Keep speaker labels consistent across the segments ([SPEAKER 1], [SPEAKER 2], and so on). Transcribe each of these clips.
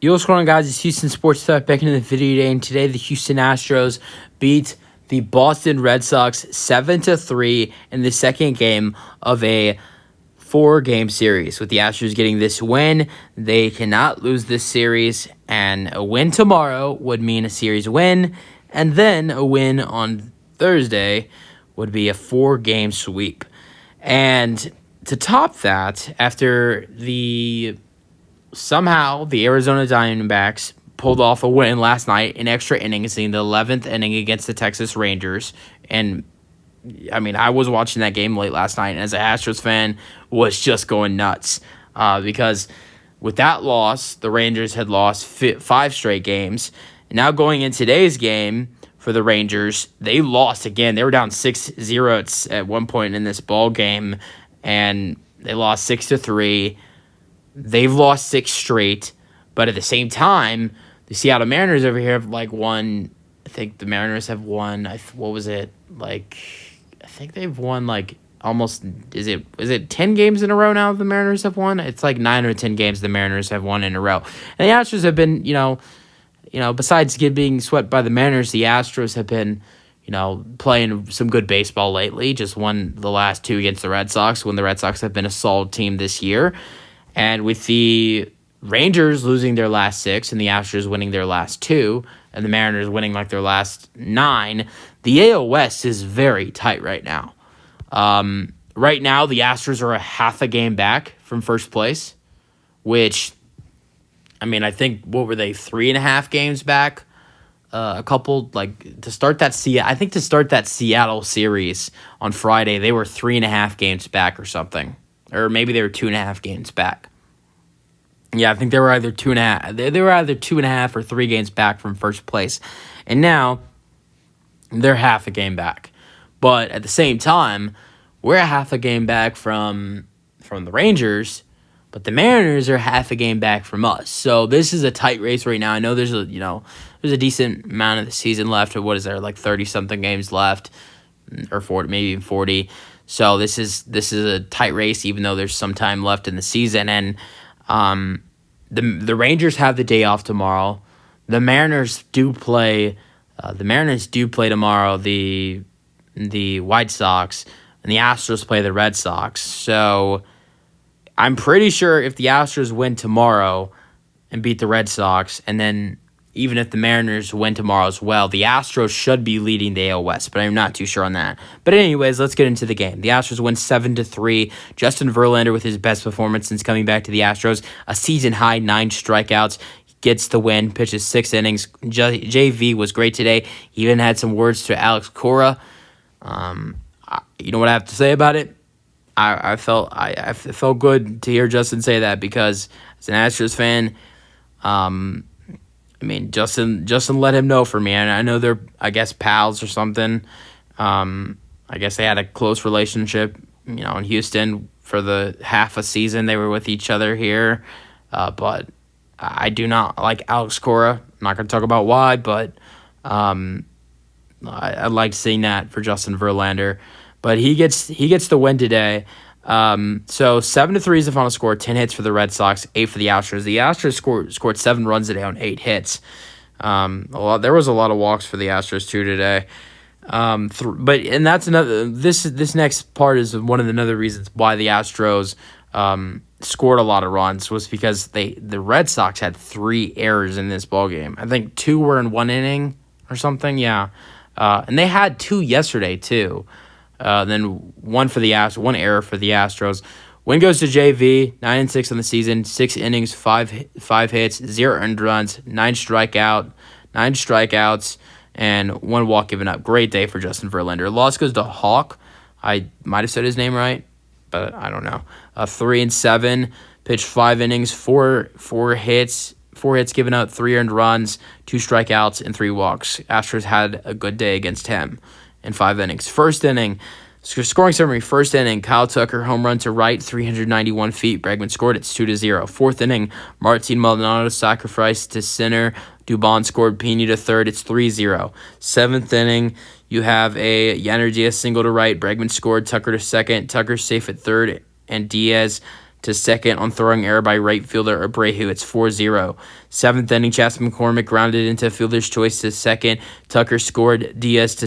[SPEAKER 1] Yo, what's going on, guys? It's Houston Sports Talk back into the video today, and today the Houston Astros beat the Boston Red Sox 7-3 in the second game of a four-game series. With the Astros getting this win, they cannot lose this series, and a win tomorrow would mean a series win, and then a win on Thursday would be a four-game sweep. And to top that, after somehow the Arizona Diamondbacks pulled off a win last night in extra innings in the 11th inning against the Texas Rangers. And, I mean, I was watching that game late last night, and as an Astros fan, was just going nuts. Because with that loss, the Rangers had lost 5 straight games. And now going in today's game for the Rangers, they lost again. They were down 6-0 at one point in this ball game, and they lost 6-3. They've lost 6 straight, but at the same time, the Seattle Mariners over here have won. I think the Mariners have won. What was it like? I think they've won almost. Is it 10 games in a row now? The Mariners have won. It's 9 or 10 games the Mariners have won in a row, and the Astros have been besides being swept by the Mariners, the Astros have been playing some good baseball lately. Just won the last 2 against the Red Sox when the Red Sox have been a solid team this year. And with the Rangers losing their last 6 and the Astros winning their last 2 and the Mariners winning their last 9, the AL West is very tight right now. Right now, the Astros are a half a game back from first place, which, I think, what were they, 3.5 games back? A couple, to start that Seattle series on Friday, they were 3.5 games back or something. Or maybe they were 2.5 games back. Yeah, I think they were either 2.5. They were either 2.5 or 3 games back from first place, and now they're half a game back. But at the same time, we're a half a game back from the Rangers, but the Mariners are half a game back from us. So this is a tight race right now. I know there's a decent amount of the season left. Or what is there, 30-something games left, or 40, maybe even 40. So this is a tight race, even though there's some time left in the season. And the Rangers have the day off tomorrow. The Mariners do play. Tomorrow. The White Sox and the Astros play the Red Sox. So I'm pretty sure if the Astros win tomorrow and beat the Red Sox, and then even if the Mariners win tomorrow as well, the Astros should be leading the AL West, but I'm not too sure on that. But anyways, let's get into the game. The Astros win 7-3. Justin Verlander with his best performance since coming back to the Astros. A season-high 9 strikeouts. Gets the win, pitches 6 innings. JV was great today. He even had some words to Alex Cora. You know what I have to say about it? I felt good to hear Justin say that, because as an Astros fan, Justin let him know for me, and I know they're, pals or something. I guess they had a close relationship, in Houston for the half a season they were with each other here. But I do not like Alex Cora. I'm not going to talk about why, but I liked seeing that for Justin Verlander. But he gets the win today. So 7-3 is the final score. 10 hits for the Red Sox, 8 for the Astros. The Astros scored 7 runs today on 8 hits. There was a lot of walks for the Astros too today. And that's another. This next part is one of the other reasons why the Astros scored a lot of runs, was because the Red Sox had 3 errors in this ballgame. I think 2 were in 1 inning or something. Yeah, and they had 2 yesterday too. Then one error for the Astros. Win goes to JV, 9-6 on the season, 6 innings, 5 hits, 0 earned runs, 9 strikeouts, and 1 walk given up. Great day for Justin Verlander. Loss goes to Hawk. I might have said his name right, but I don't know. 3-7, pitched 5 innings, 4 hits given up, 3 earned runs, 2 strikeouts, and 3 walks. Astros had a good day against him in 5 innings. First inning, scoring summary. First inning, Kyle Tucker, home run to right, 391 feet. Bregman scored. It's 2-0. Fourth inning, Martin Maldonado sacrificed to center. Dubon scored. Pena to third. It's 3-0. Seventh inning, you have a Yanner Diaz single to right. Bregman scored. Tucker to second. Tucker safe at third. And Diaz to second on throwing error by right fielder Abreu. It's 4-0. Seventh inning, Chas McCormick grounded into fielder's choice to second. Tucker scored Diaz to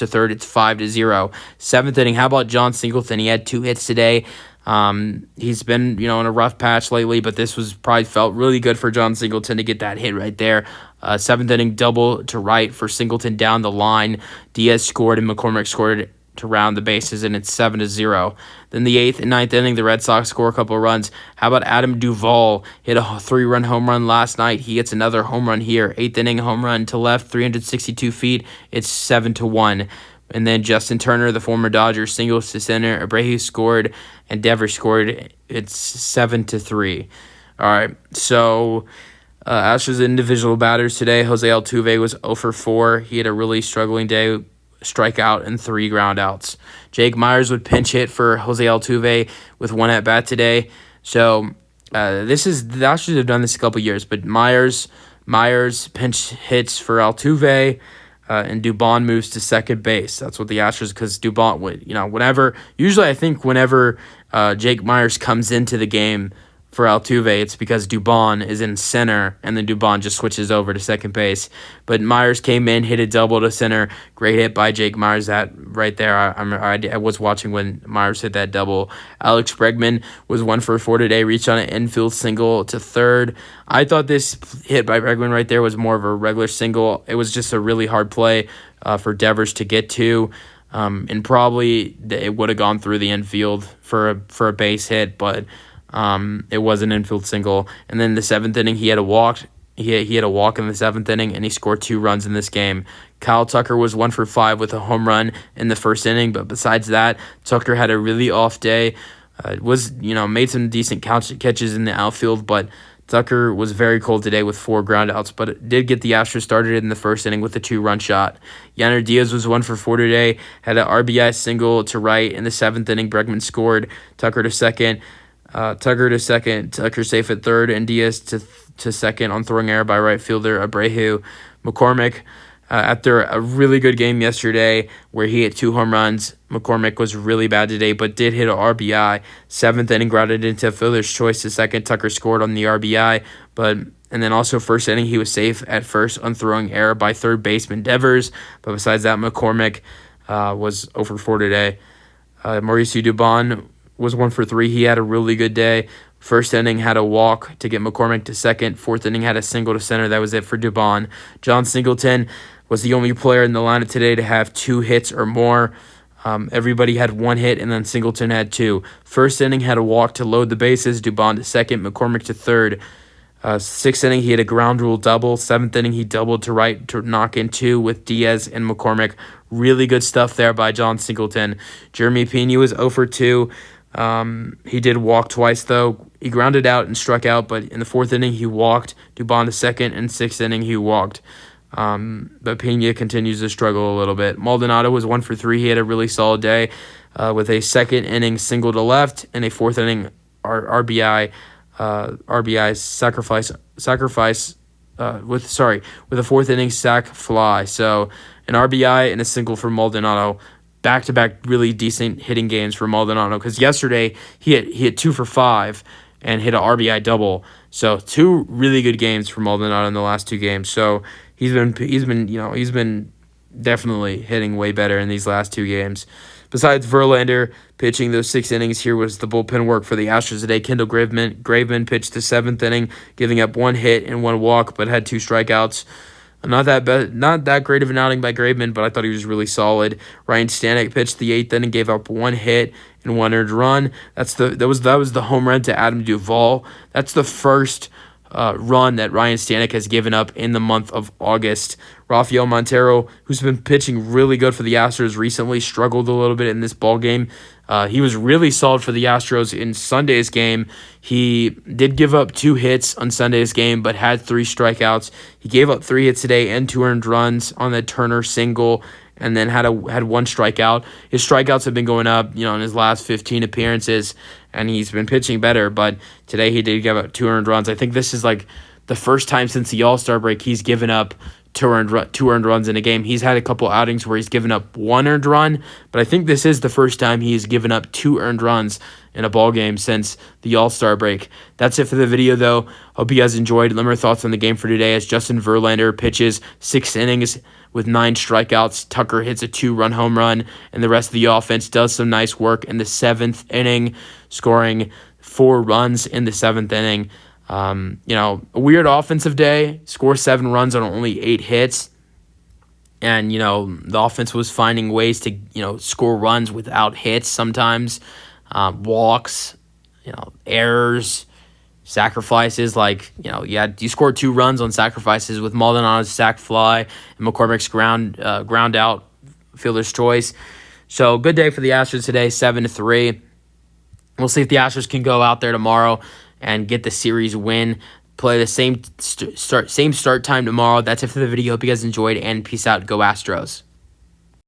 [SPEAKER 1] third. It's 5-0. Seventh inning, how about John Singleton? He had 2 hits today. He's been, in a rough patch lately, but this was probably felt really good for John Singleton to get that hit right there. Seventh inning double to right for Singleton down the line. Diaz scored and McCormick scored to round the bases, and it's 7-0. Then the 8th and 9th inning, the Red Sox score a couple of runs. How about Adam Duvall? Hit a 3-run home run last night. He gets another home run here. 8th inning home run to left, 362 feet. It's 7-1. And then Justin Turner, the former Dodger, singles to center. Abreu scored, and Devers scored. It's 7-3. All right, so Astros individual batters today. Jose Altuve was 0 for 4. He had a really struggling day, strikeout and 3 groundouts. Jake Myers would pinch hit for Jose Altuve with 1 at bat today. So the Astros have done this a couple years, but Myers pinch hits for Altuve. And Dubon moves to second base. That's what the Astros, because Dubon would, usually I think whenever Jake Myers comes into the game for Altuve, it's because Dubon is in center, and then Dubon just switches over to second base. But Myers came in, hit a double to center. Great hit by Jake Myers. That right there, I was watching when Myers hit that double. Alex Bregman was 1 for 4 today, reached on an infield single to third. I thought this hit by Bregman right there was more of a regular single. It was just a really hard play for Devers to get to. And probably it would have gone through the infield for a base hit, but it was an infield single. And then the 7th inning, he had a walk. He had a walk in the 7th inning, and he scored 2 runs in this game. Kyle Tucker was 1 for 5 with a home run in the 1st inning, but besides that, Tucker had a really off day. Made some decent catches in the outfield, but Tucker was very cold today with 4 groundouts, but it did get the Astros started in the 1st inning with a 2-run shot. Yanner Diaz was 1 for 4 today, had an RBI single to right in the 7th inning. Bregman scored. Tucker to second. Tucker safe at third, and Diaz to second on throwing error by right fielder Abreu. McCormick, after a really good game yesterday where he hit 2 home runs, McCormick was really bad today, but did hit an RBI. 7th inning grounded into fielder's choice to second. Tucker scored on the RBI, and then also 1st inning he was safe at first on throwing error by third baseman Devers. But besides that, McCormick was 0 for 4 today. Mauricio Dubon was 1 for 3. He had a really good day. 1st inning had a walk to get McCormick to second. 4th inning had a single to center. That was it for Dubon. John Singleton was the only player in the lineup today to have 2 hits or more. Everybody had 1 hit, and then Singleton had 2. 1st inning had a walk to load the bases. Dubon to second. McCormick to third. 6th inning, he had a ground rule double. 7th inning, he doubled to right to knock in 2 with Diaz and McCormick. Really good stuff there by John Singleton. Jeremy Pena was 0 for 2. He did walk twice, though. He grounded out and struck out, but in the 4th inning, he walked. Dubon to second, and 6th inning, he walked. But Pena continues to struggle a little bit. Maldonado was 1 for 3. He had a really solid day with a 2nd inning single to left and a 4th inning RBI sacrifice with a 4th inning sac fly. So an RBI and a single for Maldonado. Back-to-back really decent hitting games for Maldonado, because yesterday he hit 2 for 5 and hit an RBI double. So 2 really good games for Maldonado in the last 2 games. So he's been definitely hitting way better in these last 2 games. Besides Verlander pitching those 6 innings, here was the bullpen work for the Astros today. Kendall Graveman pitched the 7th inning, giving up 1 hit and 1 walk, but had 2 strikeouts. Not that great of an outing by Graveman, but I thought he was really solid. Ryan Stanek pitched the 8th inning, gave up 1 hit and 1 earned run. That was the home run to Adam Duvall. That's the first run that Ryan Stanek has given up in the month of August. Rafael Montero, who's been pitching really good for the Astros recently, struggled a little bit in this ball game. He was really solid for the Astros in Sunday's game. He did give up 2 hits on Sunday's game, but had 3 strikeouts. He gave up 3 hits today and 2 earned runs on the Turner single, and then had 1 strikeout. His strikeouts have been going up, in his last 15 appearances, and he's been pitching better. But today he did give up 2 earned runs. I think this is like the first time since the All-Star break he's given up two earned runs in a game. He's had a couple outings where he's given up one earned run, but I think this is the first time he's given up two earned runs in a ball game since the All-Star break. That's it for the video, though. Hope you guys enjoyed. Let me know your thoughts on the game for today as Justin Verlander pitches 6 innings with 9 strikeouts. Tucker hits a 2-run home run, and the rest of the offense does some nice work in the 7th inning, scoring 4 runs in the 7th inning. A weird offensive day. Score 7 runs on only 8 hits. And, the offense was finding ways to, score runs without hits sometimes. Walks, errors, sacrifices. You scored 2 runs on sacrifices with Maldonado's sac fly and McCormick's ground out fielder's choice. So good day for the Astros today, 7-3. We'll see if the Astros can go out there tomorrow and get the series win. Play the same start time tomorrow. That's it for the video. Hope you guys enjoyed, and peace out. Go Astros.